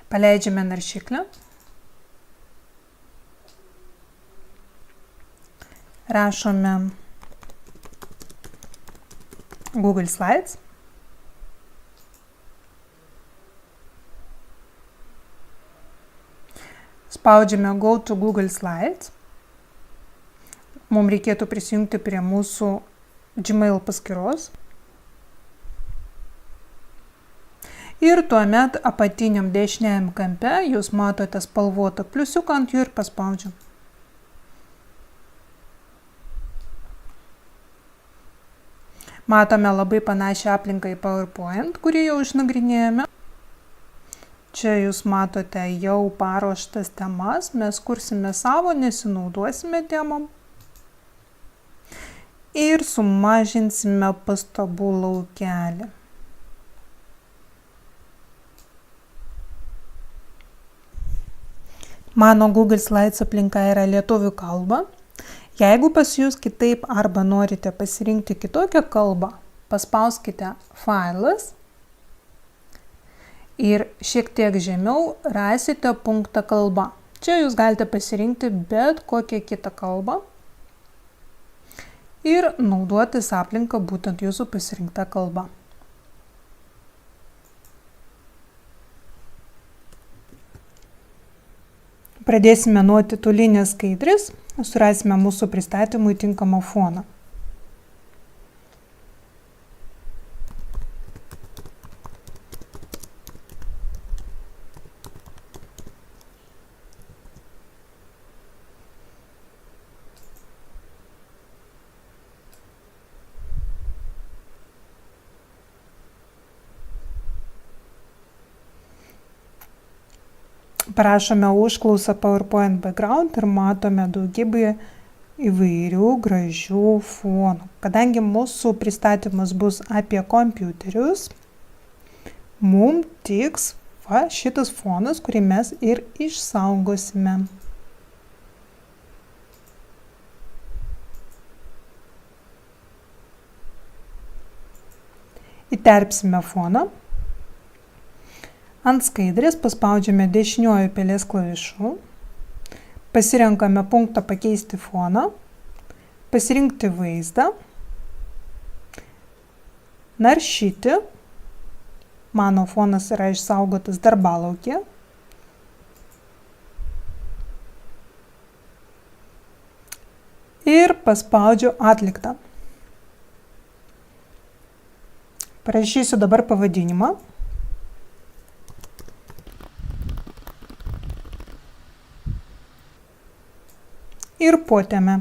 Paleidžiame naršyklę. Rašome Google Slides. Spaudžiame Go to Google Slides. Mums reikėtų prisijungti prie mūsų Gmail paskyros. Ir tuomet apatiniam dešiniajam kampe jūs matote spalvotą pliusiuką, ant jų ir paspaudžiam. Matome labai panašią aplinką į PowerPoint, kurį jau išnagrinėjome. Čia jūs matote jau paruoštas temas, mes kursime savo, nesinaudosime temom. Ir sumažinsime pastabų laukelį. Mano Google Slides aplinka yra lietuvių kalba. Jeigu pas jūs kitaip arba norite pasirinkti kitokią kalbą, paspauskite Failas ir šiek tiek žemiau rasite punktą kalba. Čia jūs galite pasirinkti bet kokią kitą kalbą ir naudotis aplinką būtent jūsų pasirinktą kalbą. Pradėsime nuo titulinės skaidrės, surasime mūsų pristatymui tinkamą foną. Parašome užklausą PowerPoint background ir matome daugybę įvairių gražių fonų. Kadangi mūsų pristatymas bus apie kompiuterius, mums tiks šitas fonas, kurį mes ir išsaugosime. Įterpsime foną. Ant skaidrės paspaudžiame dešiniuoju pelės klavišu, pasirenkame punktą pakeisti foną, pasirinkti vaizdą, naršyti, mano fonas yra išsaugotas darbalaukė, ir paspaudžiu atliktą. Parašysiu dabar pavadinimą. Ir potėme.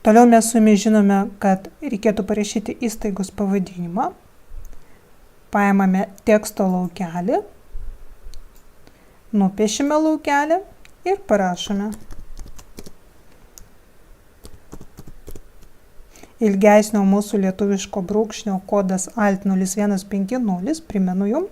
Toliau mes su jumis žinome, kad reikėtų parašyti įstaigos pavadinimą. Paimame teksto laukelį, nupiešime laukelį ir parašome. Ilgesnio mūsų lietuviško brūkšnio kodas Alt 0150, primenu jums.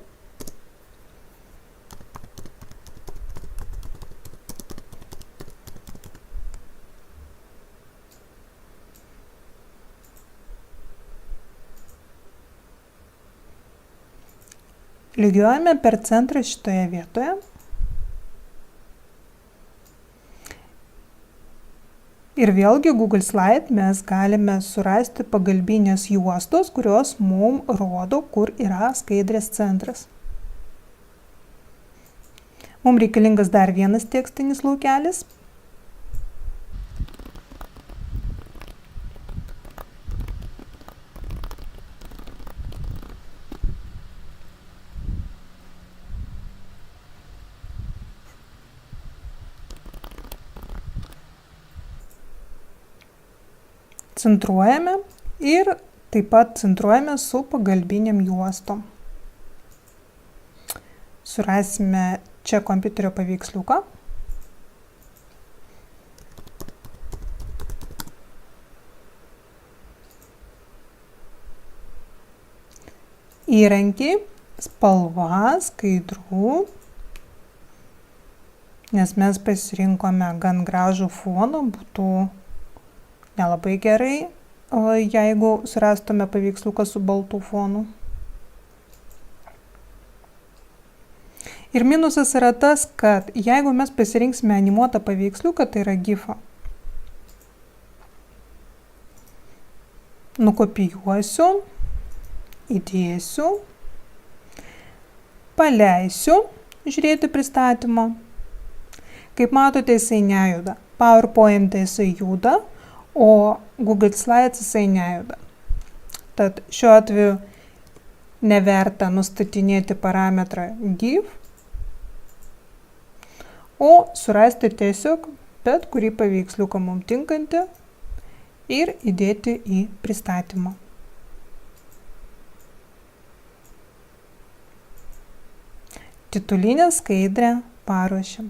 Lygiuojame per centrą šitoje vietoje. Ir vėlgi Google Slide mes galime surasti pagalbinės juostos, kurios mums rodo, kur yra skaidrės centras. Mums reikalingas dar vienas tekstinis laukelis. Centruojame ir taip pat centruojame su pagalbiniam juostom. Surasime čia kompiuterio paveiksliuką. Įrankiai, spalva, skaidrų, nes mes pasirinkome gan gražų foną, būtų nelabai gerai jeigu surastume paveiksliuką su baltu fonu. Ir minusas yra tas, kad jeigu mes pasirinksime animuotą paveiksliuką, tai yra gifą, nukopijuosiu, įdėsiu, paleisiu žiūrėti pristatymą. Kaip matote, jisai nejuda. PowerPoint jisai juda, o Google Slides jisai nejuda. Tad šiuo atveju neverta nustatinėti parametrą GIF, o surasti tiesiog bet kurį paveiksliuką mums tinkantį ir įdėti į pristatymą. Titulinę skaidrę paruošėm.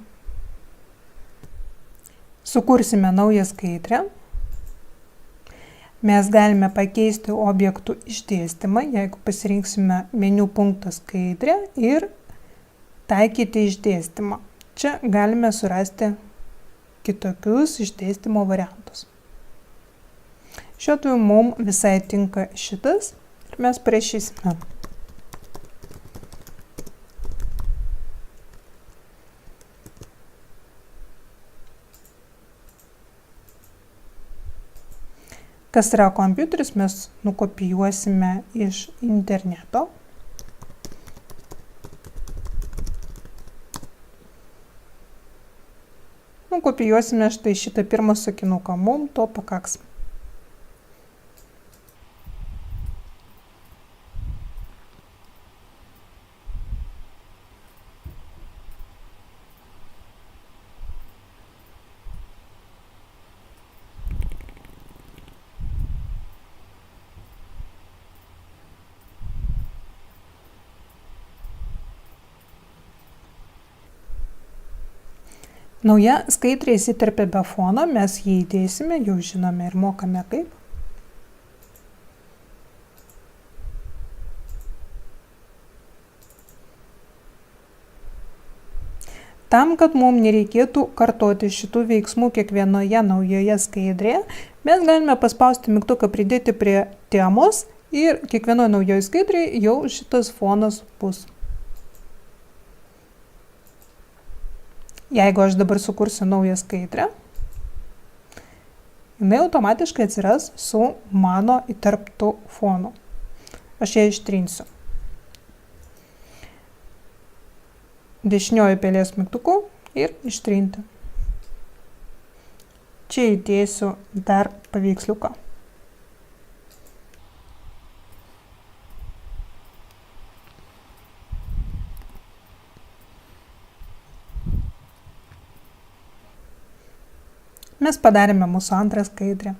Sukursime naują skaidrę. Mes galime pakeisti objektų išdėstymą, jeigu pasirinksime meniu punktą skaidrę ir taikyti išdėstymą. Čia galime surasti kitokius išdėstymo variantus. Šiuo atveju mums visai tinka šitas ir mes parašysime. Kas yra kompiuteris, mes nukopijuosime iš interneto. Nukopijuosime štai šitą pirmą sakinuką, mums to pakaks. Nauja skaidrė įsiterpia be fono, mes jį įdėsime, jau žinome ir mokame kaip. Tam, kad mums nereikėtų kartoti šitų veiksmų kiekvienoje naujoje skaidrėje, mes galime paspausti mygtuką pridėti prie temos ir kiekvienoje naujoje skaidrėje jau šitas fonas bus. Jeigu aš dabar sukursiu naują skaidrę, jinai automatiškai atsiras su mano įterptu fonu. Aš ją ištrinsiu. Dešinioju pelės mygtuku ir ištrinti. Čia įdėsiu dar paveiksliuką. Mes padarėme mūsų antrą skaidrę.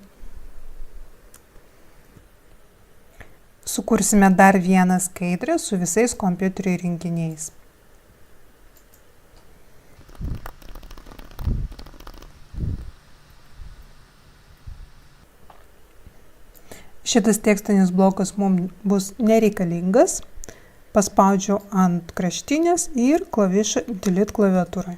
Sukursime dar vieną skaidrę su visais kompiuterio įrenginiais. Šitas tekstinis blokas mums bus nereikalingas. Paspaudžiu ant kraštinės ir klavišą Delete klaviatūrai.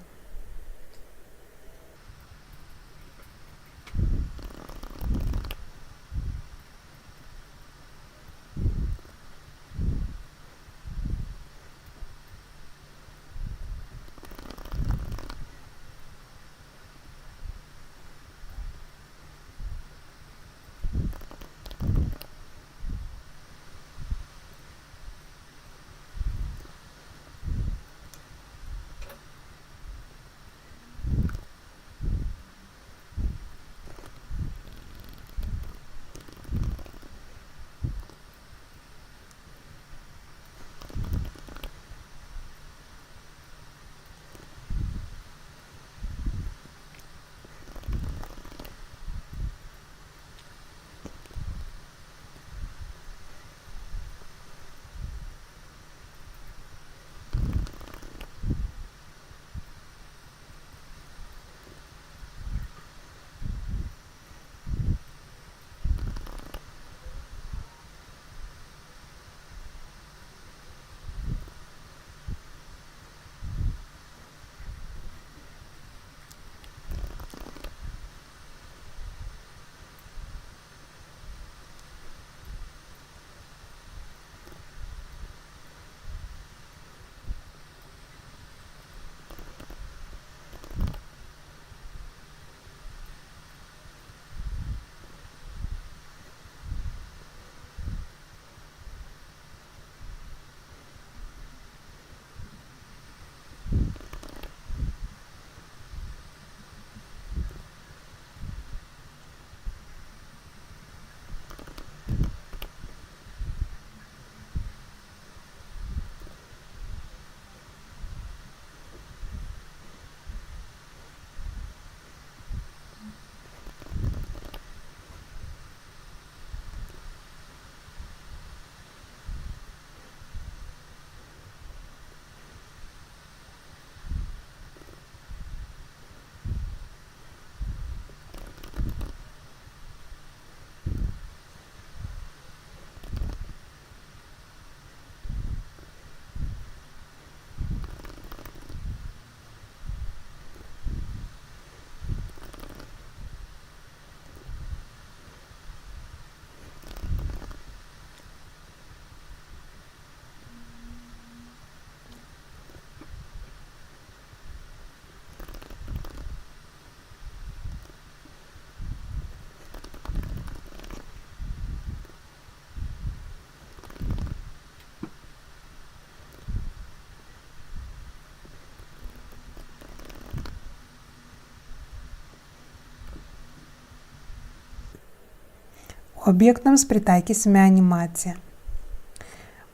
Objektams pritaikysime animaciją.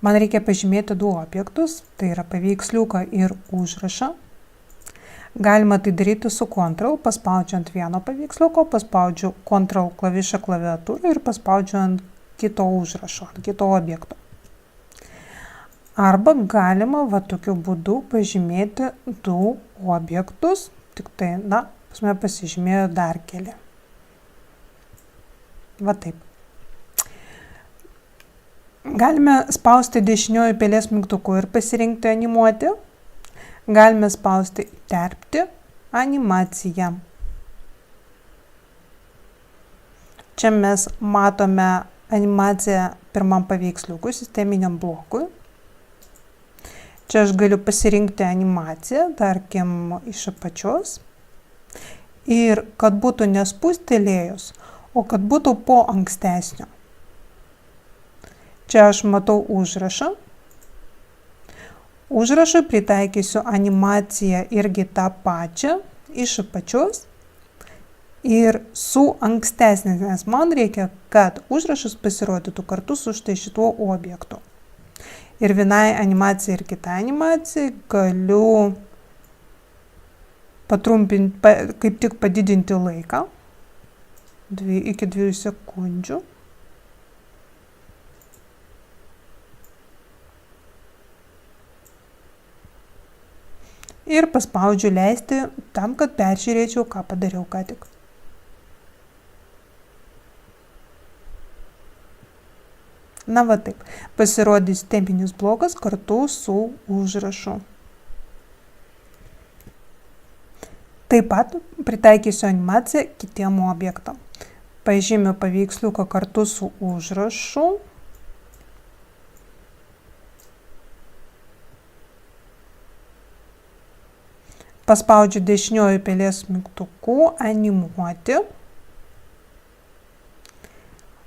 Man reikia pažymėti du objektus, tai yra paveiksliuką ir užrašą. Galima tai daryti su Ctrl, paspaudžiant vieno paveiksliuko, paspaudžiu Ctrl klavišą klaviatūrą ir paspaudžiu ant kito užrašo, ant kito objekto. Arba galima tokiu būdu pažymėti du objektus, tik tai, pas mane pasižymėjo dar keli. Taip. Galime spausti dešiniuoju pelės mygtuku ir pasirinkti animuoti. Galime spausti įterpti animaciją. Čia mes matome animaciją pirmam paveiksliukui, sisteminiam blokui. Čia aš galiu pasirinkti animaciją, tarkim, iš apačios. Ir kad būtų nespūstelėjus, o kad būtų po ankstesnio. Čia aš matau užrašą. Užrašui pritaikysiu animaciją irgi tą pačią iš apačios ir su ankstesnė, nes man reikia, kad užrašas pasirodytų kartu su štai šituo objektu. Ir vienai animacijai ir kitai animacijai galiu patrumpinti, kaip tik padidinti laiką iki 2 sekundžių. Ir paspaudžiu leisti tam, kad peržiūrėčiau, ką padariau ką tik. Taip, pasirodys teminis blokas kartu su užrašu. Taip pat pritaikysiu animaciją kitiem objektam. Pažymiu paveiksliuką kartu su užrašu. Paspaudžiu dešiniuoju pelės mygtuku animuoti.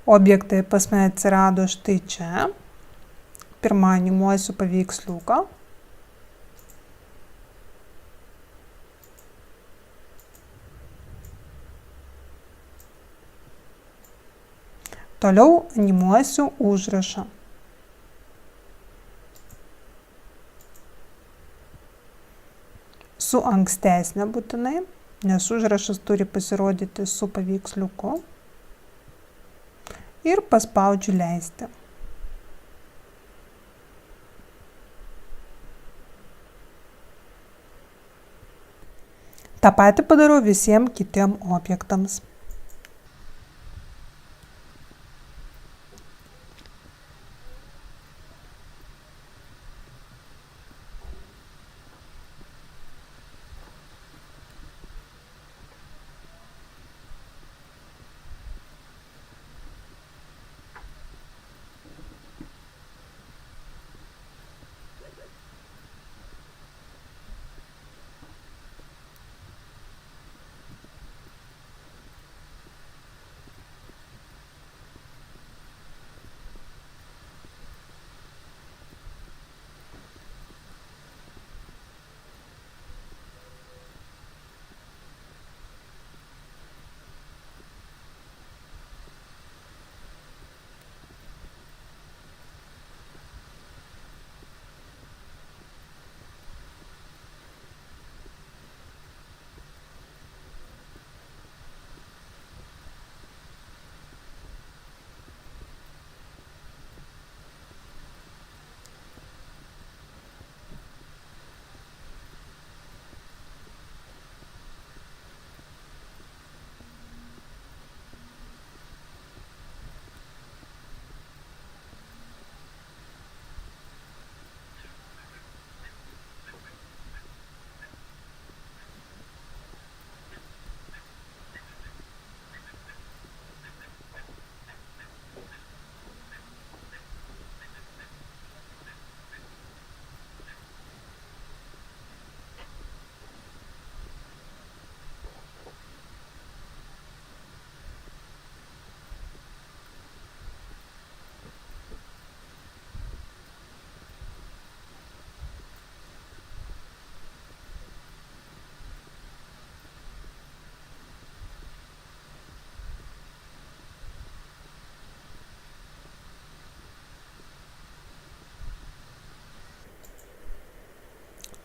Objektai pas mane atsirado štai čia. Pirmą animuosiu paveiksliuką. Toliau animuosiu užrašą. Su ankstesnė būtinai, nes užrašas turi pasirodyti su paveiksliuku. Ir paspaudžiu leisti. Ta patį padarau visiems kitiem objektams.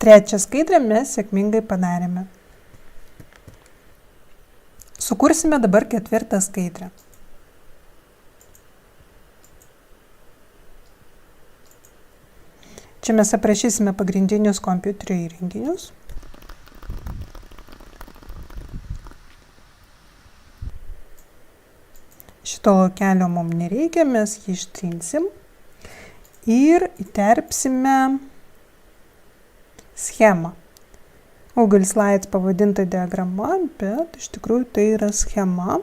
Trečią skaidrę mes sėkmingai padarėme. Sukursime dabar ketvirtą skaidrę. Čia mes aprašysime pagrindinius kompiuterio įrenginius. Šito laukelio mums nereikia, mes jį ištrinsim ir įterpsime schemą. Google Slides pavadinta diagrama, bet iš tikrųjų tai yra schema.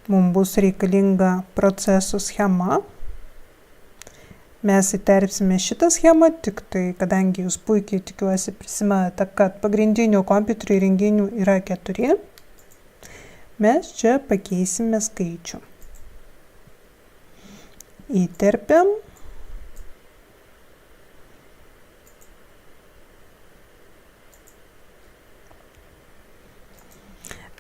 Mums bus reikalinga procesų schema. Mes įterpsime šitą schemą, tik tai, kadangi jūs puikiai tikiuosi prisimenate, kad pagrindinių kompiuterio įrenginių yra 4, mes čia pakeisime skaičių. Įterpiam.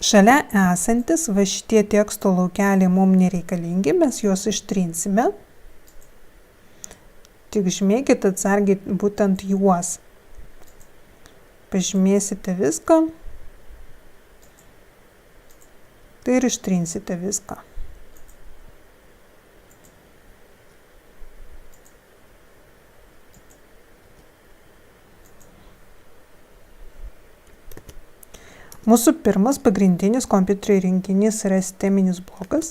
Šalia esantis va šitie teksto laukeliai mums nereikalingi, mes juos ištrinsime. Tik žymėkite atsargiai būtent juos. Pažymėsite viską. Tai ir ištrinsite viską. Mūsų pirmas pagrindinis kompiuterio įrenginys yra sisteminis blokas.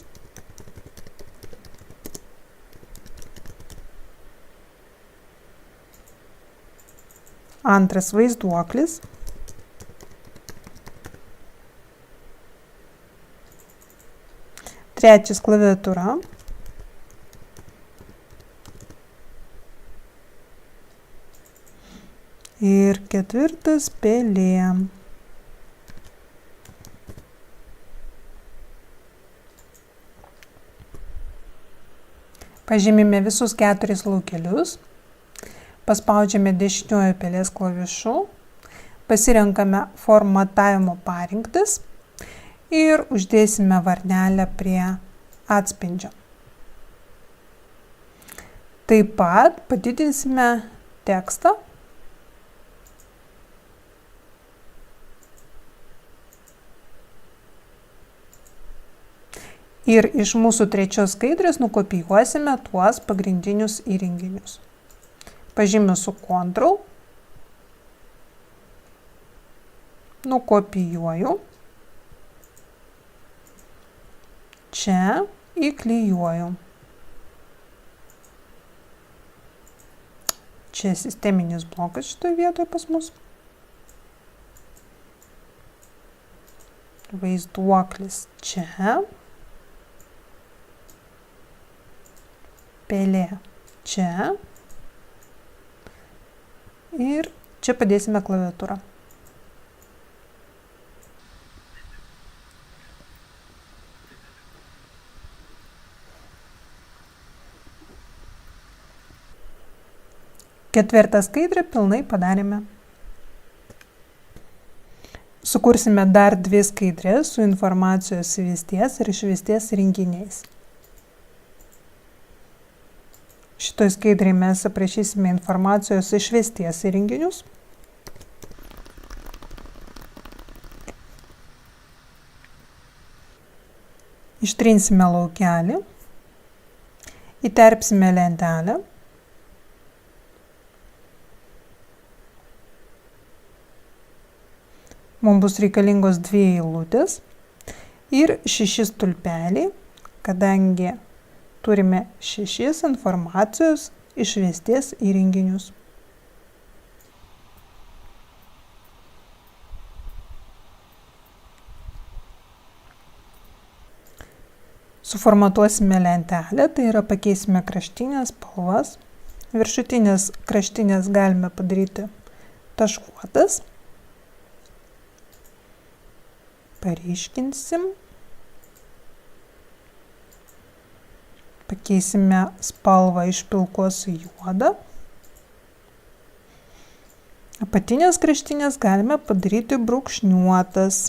Antras vaizduoklis. Trečias klaviatūra. Ir ketvirtas pelė. Pažymime visus 4 laukelius, paspaudžiame dešiniuoju pelės klavišu, pasirenkame formatavimo parinktis ir uždėsime varnelę prie atspindžio. Taip pat padidinsime tekstą. Ir iš mūsų trečios skaidrės nukopijuosime tuos pagrindinius įrenginius. Pažymiu su Ctrl. Nukopijuoju. Čia įklijuoju. Čia sisteminis blokas šitoje vietoje pas mus. Vaizduoklis čia. Pelė čia ir čia padėsime klaviatūrą. Ketvirtą skaidrę pilnai padarėme. Sukursime dar 2 skaidrės su informacijos įvesties ir išvesties rinkiniais. Šitoj skaidrėje mes aprašysime informacijos išvesties įrenginius. Ištrinsime laukelį, įterpsime lentelę. Mums bus reikalingos 2 eilutės ir 6 stulpeliai, kadangi turime 6 informacijos išvesties įrenginius. Suformatuosime lentelę, tai yra pakeisime kraštinės spalvas. Viršutinės kraštinės galime padaryti taškuotas. Paryškinsim. Pakeisime spalvą iš pilkos į juodą. Apatinės kraštinės galime padaryti brūkšniuotas.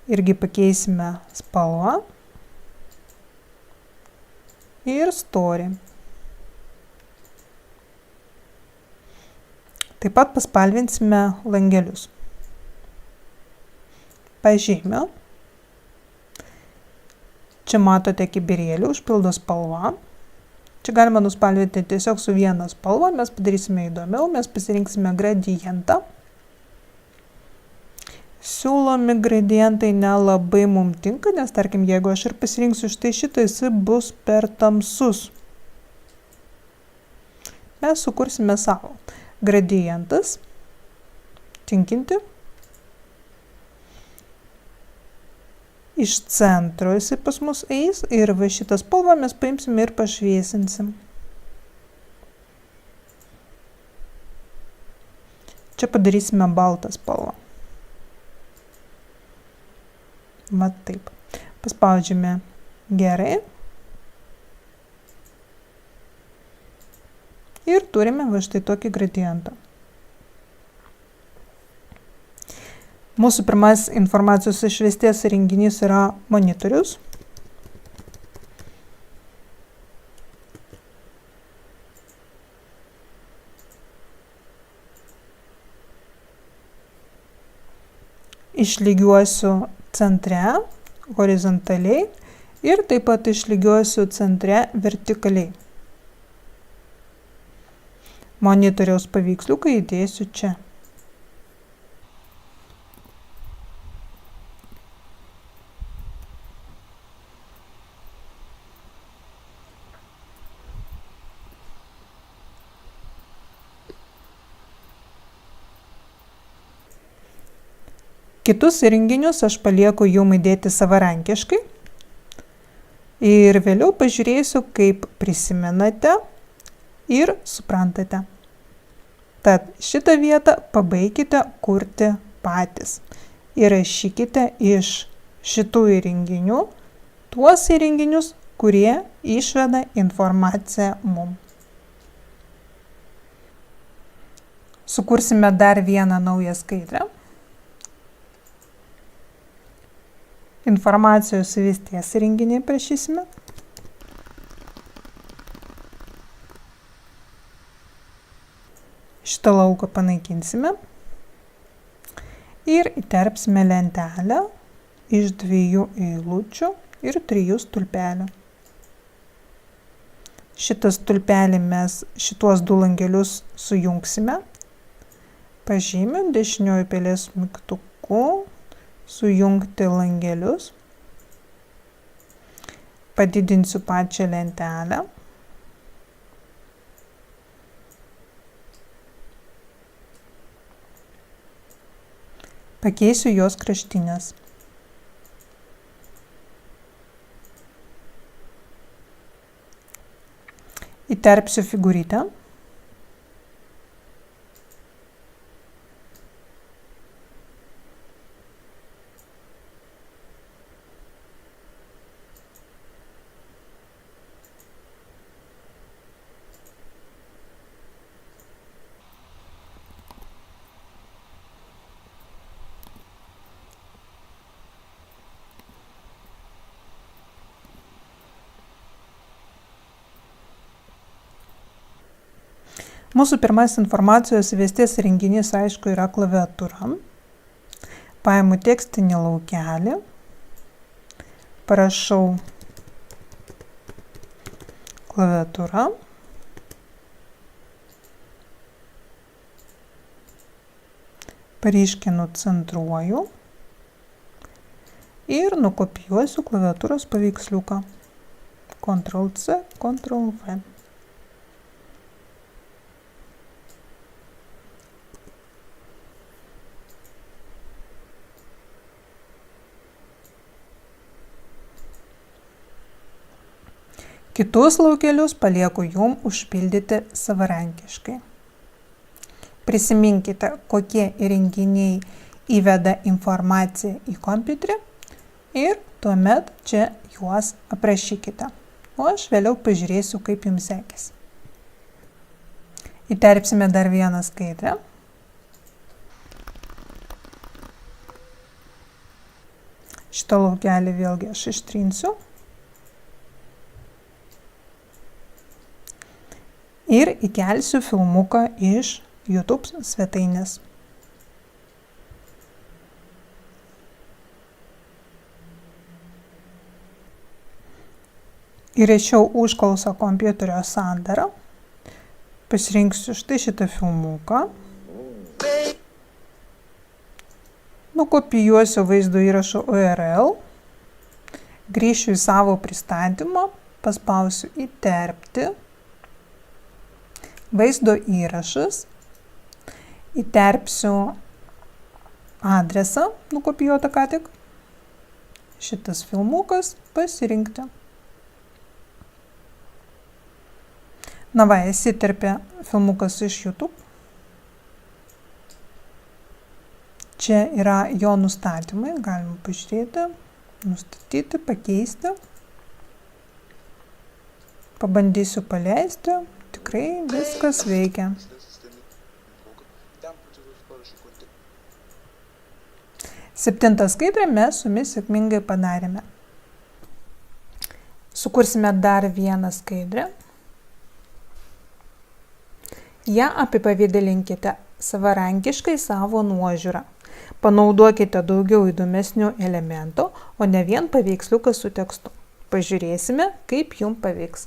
Irgi pakeisime spalvą ir storį. Taip pat paspalvinsime langelius. Pažymiu. Čia matote kibirėlį, užpildo spalva. Čia galima nuspalvinti tiesiog su viena spalva, mes padarysime įdomiau, mes pasirinksime gradientą. Siūlomi gradientai nelabai mums tinka, nes tarkim, jeigu aš ir pasirinksiu štai šitą, jis bus per tamsus. Mes sukursime savo. Gradientas, tinkinti. Iš centro jisai pas mus eis ir va šitą spalvą mes paimsime ir pašviesinsim. Čia padarysime baltą spalvą. Va taip. Paspaudžiame gerai. Ir turime va štai tokį gradientą. Mūsų pirmas informacijos išvesties įrenginys yra monitorius. Išlygiuosiu centre, horizontaliai ir taip pat išlygiuosiu centre vertikaliai. Monitoriaus paveiksliuką įdėsiu čia. Kitus įrenginius aš palieku jum įdėti savarankiškai ir vėliau pažiūrėsiu, kaip prisimenate ir suprantate. Tad šitą vietą pabaikite kurti patys. Įrašykite iš šitų įrenginių tuos įrenginius, kurie išveda informaciją mum. Sukursime dar vieną naują skaidrę. Informacijos įvesties įrenginiai prašysime. Šitą lauką panaikinsime ir įterpsime lentelę iš 2 eilučių ir 3 stulpelių. Šitą stulpelį mes šituos 2 langelius sujungsime. Pažymiu dešiniuoju pelės mygtuku sujungti langelius. Padidinsiu pačią lentelę. Pakeisiu jos kraštinės. Įterpsiu figūrytę. Mūsų pirmas informacijos įvesties įrenginys, aišku, yra klaviatūra. Paimu tekstinį laukelį, parašau klaviatūra, paryškinu centruoju ir nukopijuosiu klaviatūros paveiksliuką. Ctrl+C, Ctrl+V. Kitus laukelius palieku jum užpildyti savarankiškai. Prisiminkite, kokie įrenginiai įveda informaciją į kompiuterį ir tuomet čia juos aprašykite. O aš vėliau pažiūrėsiu, kaip jums sekėsi. Įterpsime dar vieną skaidrę. Šitą laukelį vėlgi aš ištrinsiu. Ir įkelsiu filmuką iš YouTube svetainės. Įrašiau užklausą kompiuterio sandarą. Pasirinksiu štai šitą filmuką. Nukopijuosiu vaizdo įrašo URL. Grįšiu į savo pristatymą. Paspausiu įterpti. Vaizdo įrašas. Įterpsiu adresą, nukopijuotą ką tik. Šitas filmukas pasirinkti. Na va, įsiterpė filmukas iš YouTube. Čia yra jo nustatymai, galima pažiūrėti, nustatyti, pakeisti. Pabandysiu paleisti, tikrai viskas veikia. Septintą skaidrę mes su jumis sėkmingai padarėme. Sukursime dar vieną skaidrę. Ją apipavidalinkite savarankiškai savo nuožiūrą. Panaudokite daugiau įdomesnių elementų, o ne vien paveiksliuką su tekstu. Pažiūrėsime, kaip jums pavyks.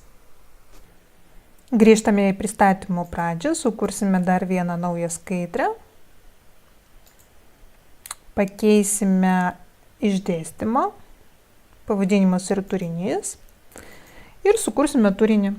Grįžtame į pristatymo pradžią, sukursime dar vieną naują skaidrę. Pakeisime išdėstymą, pavadinimas ir turinys ir sukursime turinį.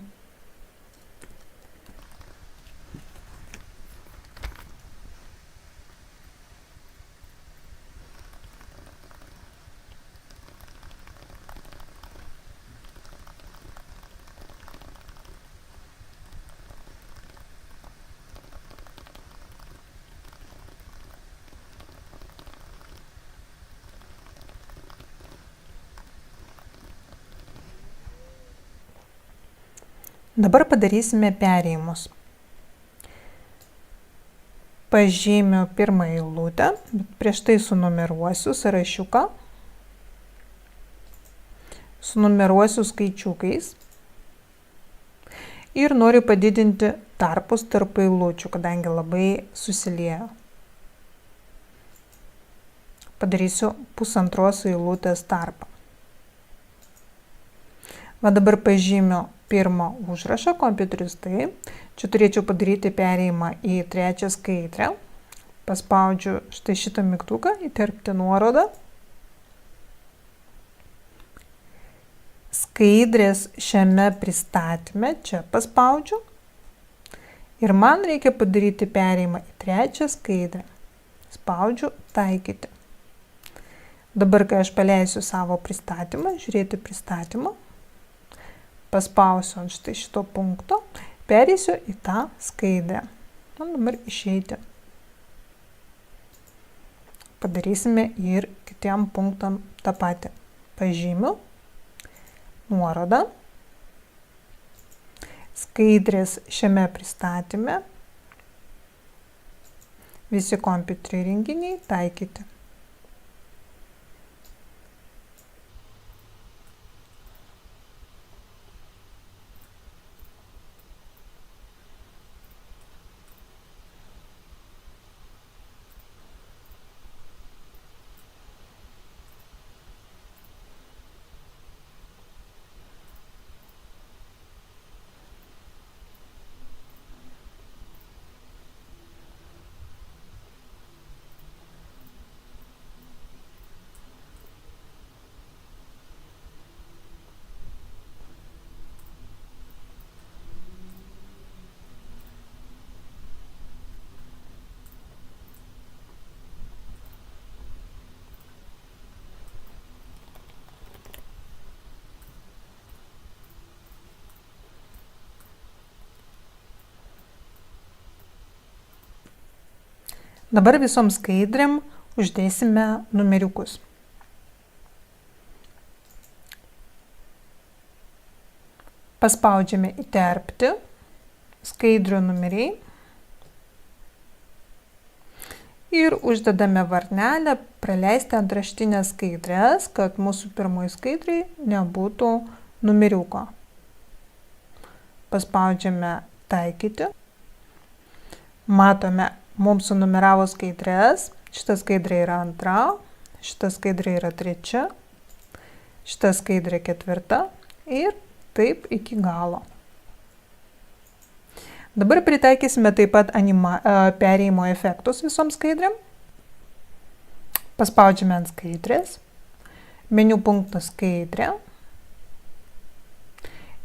Dabar padarysime perėjimus. Pažymiu pirmą eilutę, bet prieš tai sunumeruosiu sąrašiuką. Sunumeruosiu skaičiukais. Ir noriu padidinti tarpus tarp eilučių, kadangi labai susiliejo. Padarysiu pusantros eilutės tarpą. Va dabar pažymiu pirmą užrašą, kompiuteris tai. Čia turėčiau padaryti perėjimą į trečią skaidrę. Paspaudžiu štai šitą mygtuką, įterpti nuorodą. Skaidrės šiame pristatyme, čia paspaudžiu. Ir man reikia padaryti perėjimą į trečią skaidrę. Spaudžiu taikyti. Dabar, kai aš paleisiu savo pristatymą, žiūrėti pristatymą, paspausiu ant štai šito punkto, pereisiu į tą skaidrę. Na, dabar išeiti. Padarysime ir kitiem punktam tą patį. Pažymiu, nuorodą, skaidrės šiame pristatyme, visi kompiuterio įrenginiai taikyti. Dabar visom skaidrėm uždėsime numeriukus. Paspaudžiame įterpti skaidrių numeriai ir uždedame varnelę praleisti antraštinės skaidrės, kad mūsų pirmoji skaidrai nebūtų numeriuko. Paspaudžiame taikyti. Matome, mums sunumeravo skaidrės. Šita skaidrė yra 2, šita skaidrė yra 3, šita skaidrė 4 ir taip iki galo. Dabar pritaikysime taip pat perėjimo efektus visom skaidrėm. Paspaudžiame ant skaidrės, meniu punktas skaidrė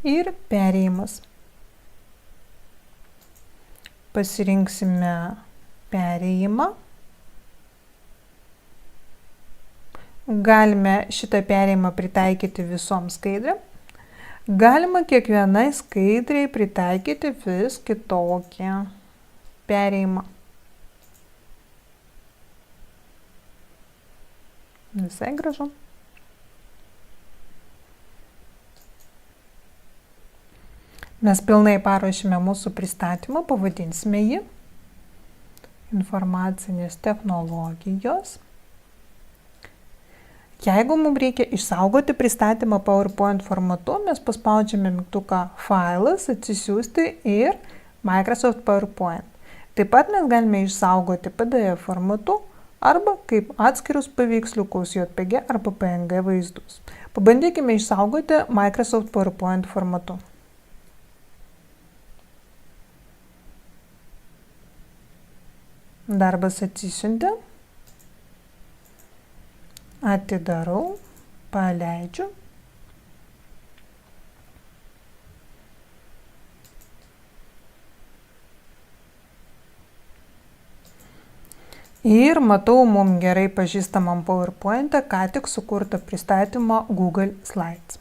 ir perėjimas. Pasirinksime perėjimą. Galime šitą perėjimą pritaikyti visom skaidrėm. Galima kiekvienai skaidriai pritaikyti vis kitokį perėjimą. Visai gražu. Mes pilnai paruošime mūsų pristatymą, pavadinsime jį Informacinės technologijos. Jeigu mums reikia išsaugoti pristatymą PowerPoint formatu, mes paspaudžiame mygtuką Failas, atsisiųsti ir Microsoft PowerPoint. Taip pat mes galime išsaugoti PDF formatu arba kaip atskirus paveiksliukus JPG arba PNG vaizdus. Pabandykime išsaugoti Microsoft PowerPoint formatu. Darbas atsisiuntė. Atidarau, paleidžiu. Ir matau mums gerai pažįstamam PowerPoint'e ką tik sukurtą pristatymą Google Slides.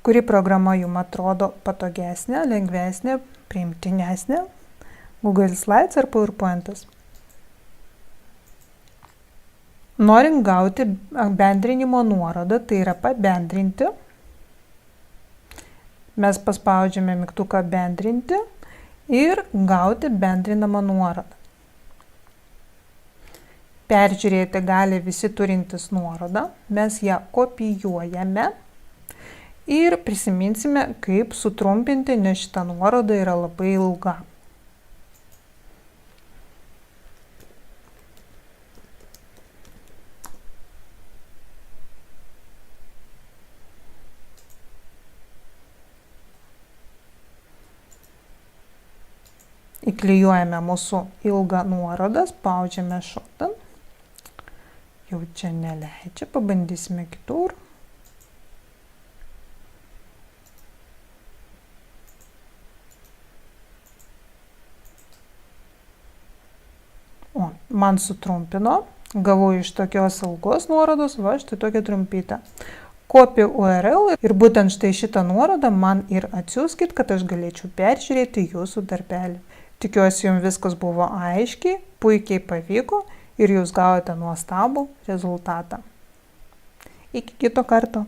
Kuri programa jums atrodo patogesnė, lengvesnė, priimtinesnė? Google Slides ar PowerPoint'as? Norint gauti bendrinimo nuorodą, tai yra pabendrinti, mes paspaudžiame mygtuką bendrinti ir gauti bendrinamą nuorodą. Peržiūrėti gali visi turintys nuorodą, mes ją kopijuojame ir prisiminsime, kaip sutrumpinti, nes šita nuoroda yra labai ilga. Įklijuojame mūsų ilgą nuorodą, spaudžiame šotan. Jau čia neleidžia, pabandysime kitur. O, man sutrumpino, gavau iš tokios ilgos nuorodos, va, štai tokia trumpytė. Copy URL ir būtent štai šitą nuorodą man ir atsiųskit, kad aš galėčiau peržiūrėti jūsų darbelį. Tikiuosi, jums viskas buvo aiškiai, puikiai pavyko ir jūs gavote nuostabų rezultatą. Iki kito karto.